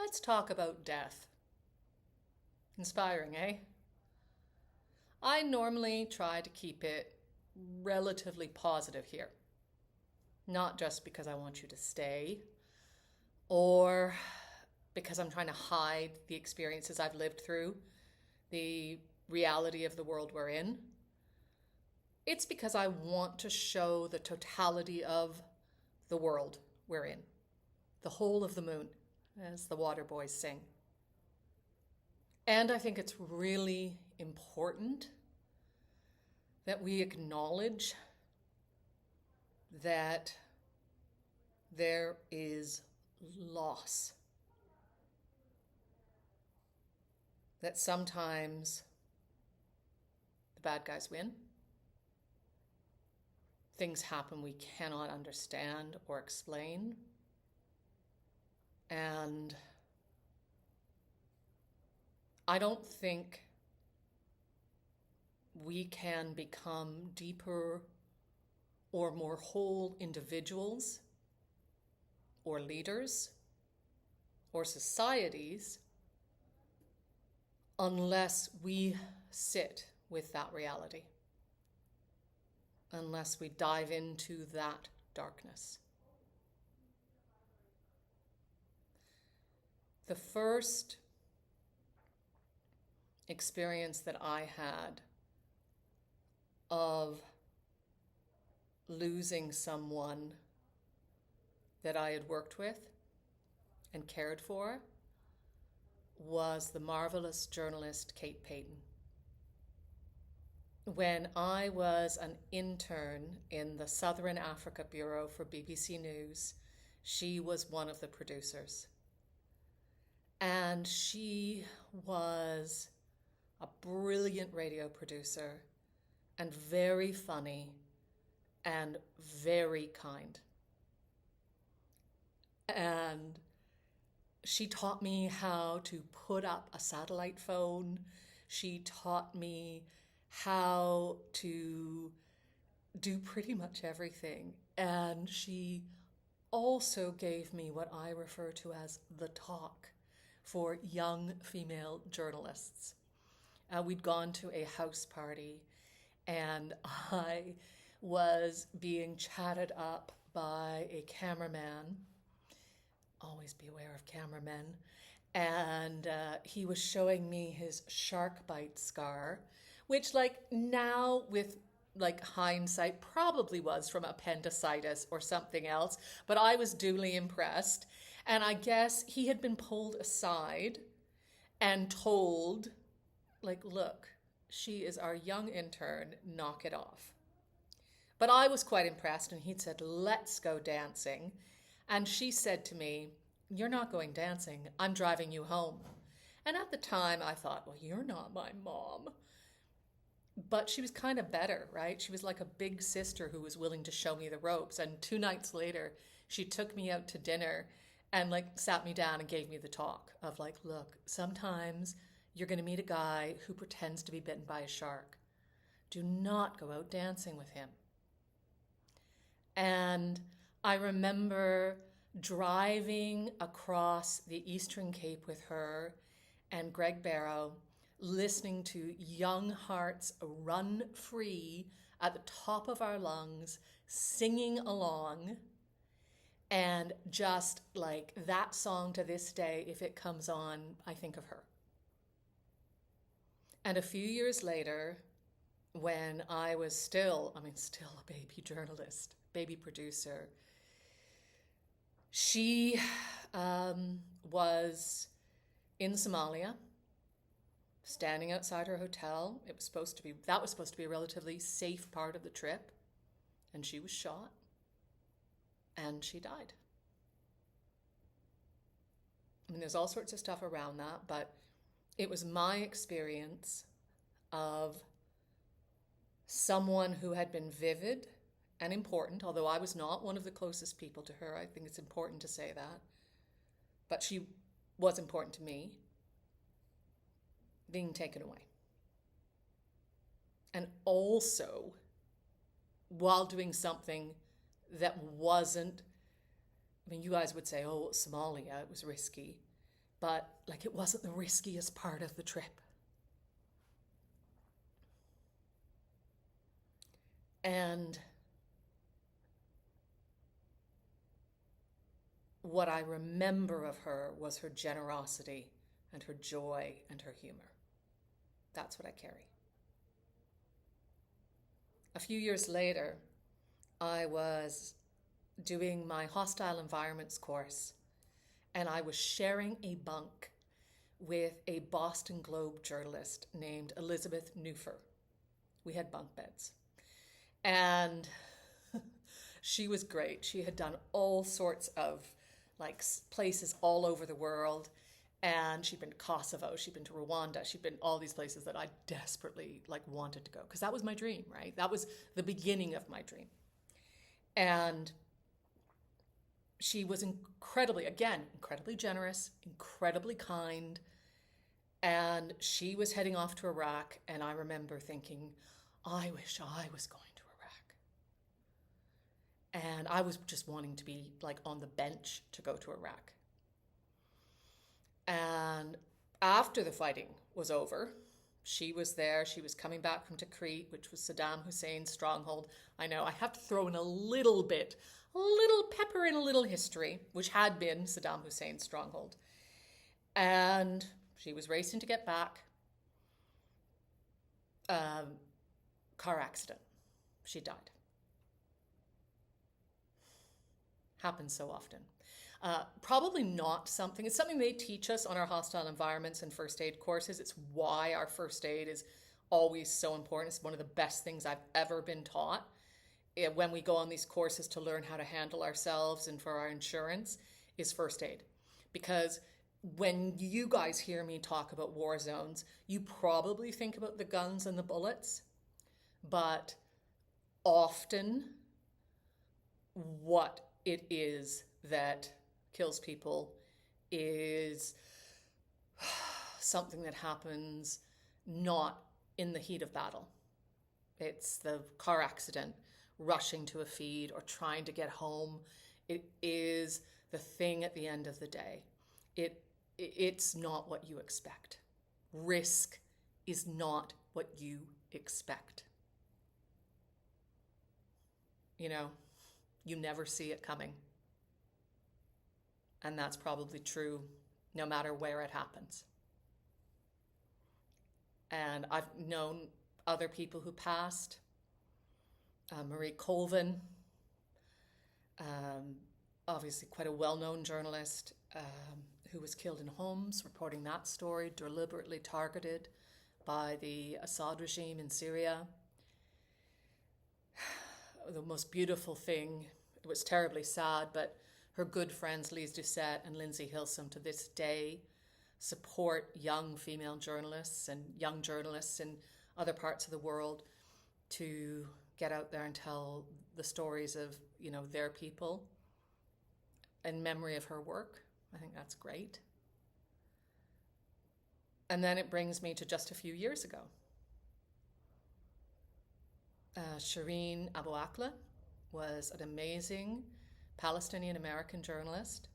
let's talk about death. Inspiring, eh? I normally try to keep it relatively positive here. Not just because I want you to stay or because I'm trying to hide the experiences I've lived through, the reality of the world we're in. It's because I want to show the totality of the world we're in, the whole of the moon, as the Water Boys sing. And I think it's really important that we acknowledge that there is loss. That sometimes the bad guys win. Things happen we cannot understand or explain. And I don't think we can become deeper or more whole individuals or leaders or societies unless we sit with that reality, unless we dive into that darkness. The first experience that I had of losing someone that I had worked with and cared for was the marvelous journalist Kate Peyton. When I was an intern in the Southern Africa Bureau for BBC News, she was one of the producers. And she was a brilliant radio producer and very funny and very kind. And she taught me how to put up a satellite phone. She taught me how to do pretty much everything. And she also gave me what I refer to as the talk for young female journalists. We'd gone to a house party and I was being chatted up by a cameraman. Always be aware of cameramen. And he was showing me his shark bite scar, which now with hindsight probably was from appendicitis or something else, but I was duly impressed. And I guess he had been pulled aside and told, look, she is our young intern, knock it off. But I was quite impressed, and he'd said, let's go dancing. And she said to me, you're not going dancing, I'm driving you home. And at the time I thought, well, you're not my mom. But she was kind of better, right? She was like a big sister who was willing to show me the ropes. And 2 nights later, she took me out to dinner and sat me down and gave me the talk of look, sometimes you're going to meet a guy who pretends to be bitten by a shark. Do not go out dancing with him. And I remember driving across the Eastern Cape with her and Greg Barrow, listening to Young Hearts Run Free at the top of our lungs, singing along. And just that song to this day, if it comes on, I think of her. And a few years later, when I was still a baby journalist, baby producer, she was in Somalia, standing outside her hotel. That was supposed to be a relatively safe part of the trip, and she was shot, and she died. There's all sorts of stuff around that, but it was my experience of someone who had been vivid and important, although I was not one of the closest people to her. I think it's important to say that. But she was important to me, being taken away. And also, while doing something that wasn't, you guys would say, oh, Somalia, it was risky. but like it wasn't the riskiest part of the trip. And what I remember of her was her generosity and her joy and her humor. That's what I carry. A few years later, I was doing my hostile environments course, and I was sharing a bunk with a Boston Globe journalist named Elizabeth Neuffer. We had bunk beds. And she was great. She had done all sorts of like places all over the world. And she'd been to Kosovo, she'd been to Rwanda, she'd been all these places that I desperately like wanted to go. Because that was my dream, right? That was the beginning of my dream. And she was incredibly generous, incredibly kind. And she was heading off to Iraq. And I remember thinking, I wish I was going to Iraq. And I was just wanting to be like on the bench to go to Iraq. And after the fighting was over, she was there. She was coming back from Tikrit, which was Saddam Hussein's stronghold. I know I have to throw in a little pepper in a little history, which had been Saddam Hussein's stronghold. And she was racing to get back. Car accident. She died. Happens so often. Probably not something, it's something they teach us on our hostile environments and first aid courses. It's why our first aid is always so important. It's one of the best things I've ever been taught when we go on these courses to learn how to handle ourselves and for our insurance is first aid. Because when you guys hear me talk about war zones, you probably think about the guns and the bullets, but often what it is that kills people is something that happens not in the heat of battle. It's the car accident, rushing to a feed or trying to get home. It is the thing at the end of the day. It's not what you expect. Risk is not what you expect. You know, you never see it coming. And that's probably true no matter where it happens. And I've known other people who passed. Marie Colvin, obviously quite a well-known journalist who was killed in Homs, reporting that story, deliberately targeted by the Assad regime in Syria. The most beautiful thing, it was terribly sad, but her good friends Lise Doucette and Lindsay Hilsum to this day support young female journalists and young journalists in other parts of the world to get out there and tell the stories of, you know, their people in memory of her work. I think that's great. And then it brings me to just a few years ago. Shireen Abu Akleh was an amazing Palestinian-American journalist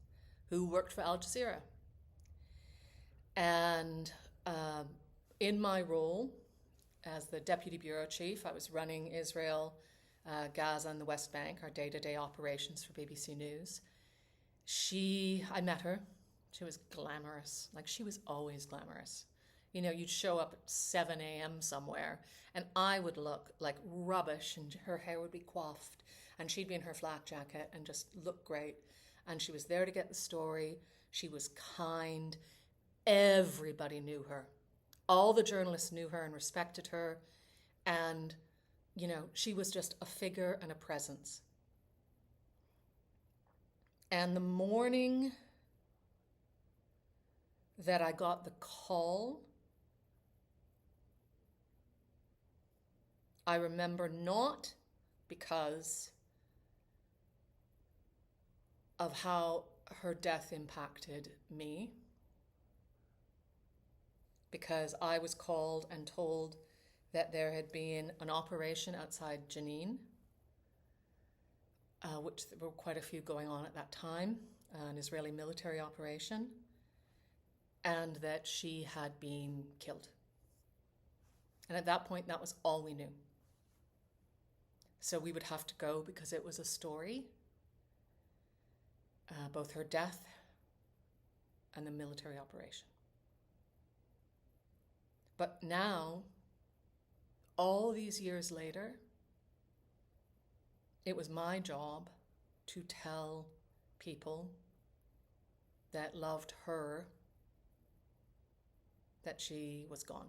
who worked for Al Jazeera. And in my role as the deputy bureau chief, I was running Israel, Gaza, and the West Bank, our day-to-day operations for BBC News. I met her. She was glamorous. Like, she was always glamorous. You know, you'd show up at 7 a.m. somewhere, and I would look like rubbish, and her hair would be coiffed, and she'd be in her flak jacket and just look great. And she was there to get the story. She was kind. Everybody knew her. All the journalists knew her and respected her. And, you know, she was just a figure and a presence. And the morning that I got the call, I remember not because of how her death impacted me, because I was called and told that there had been an operation outside Jenin, which there were quite a few going on at that time, an Israeli military operation. and that she had been killed. And at that point, that was all we knew. So we would have to go because it was a story, both her death and the military operation. But now, all these years later, it was my job to tell people that loved her that she was gone.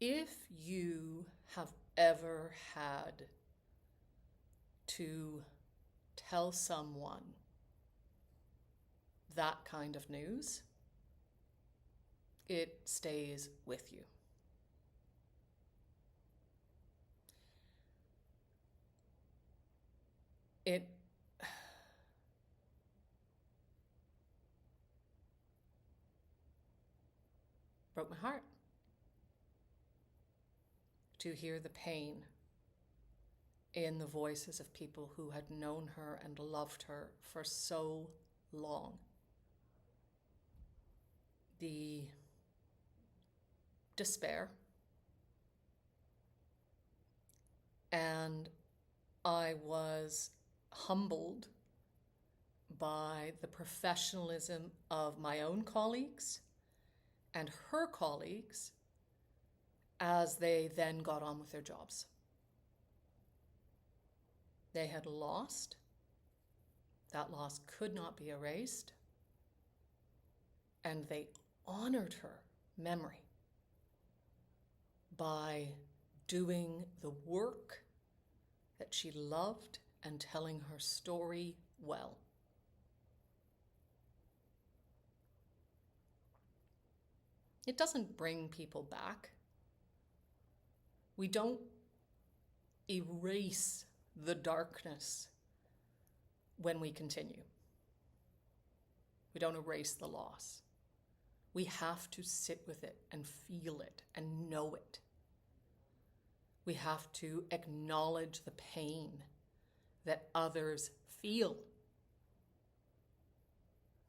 If you have ever had to tell someone that kind of news, it stays with you. It broke my heart to hear the pain in the voices of people who had known her and loved her for so long. The despair, and I was humbled by the professionalism of my own colleagues and her colleagues as they then got on with their jobs. They had lost. That loss could not be erased. And they honored her memory by doing the work that she loved and telling her story well. It doesn't bring people back. We don't erase the darkness when we continue. We don't erase the loss. We have to sit with it and feel it and know it. We have to acknowledge the pain that others feel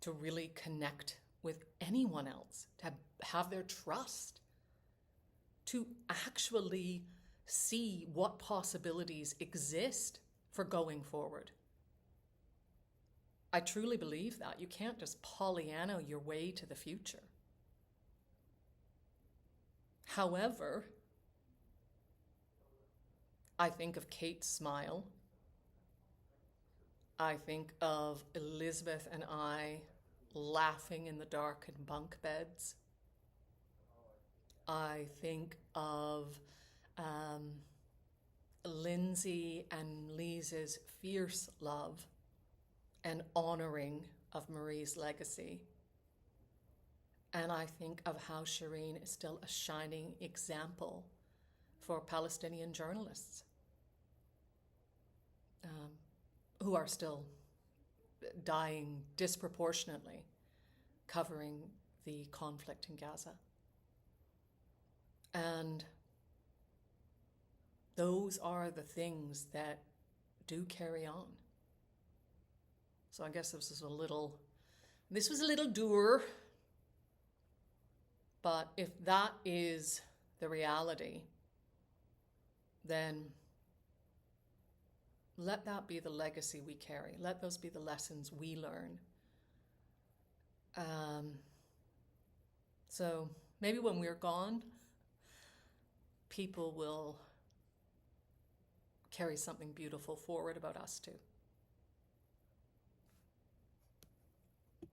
to really connect with anyone else, to have their trust, to actually see what possibilities exist for going forward. I truly believe that. You can't just Pollyanna your way to the future. However, I think of Kate's smile. I think of Elizabeth and I laughing in the dark in bunk beds. I think of Lindsay and Lisa's fierce love and honoring of Marie's legacy. And I think of how Shireen is still a shining example for Palestinian journalists who are still dying disproportionately covering the conflict in Gaza. And those are the things that do carry on. So I guess this was a little dour, but if that is the reality, then let that be the legacy we carry. Let those be the lessons we learn. So maybe when we're gone, people will carry something beautiful forward about us too.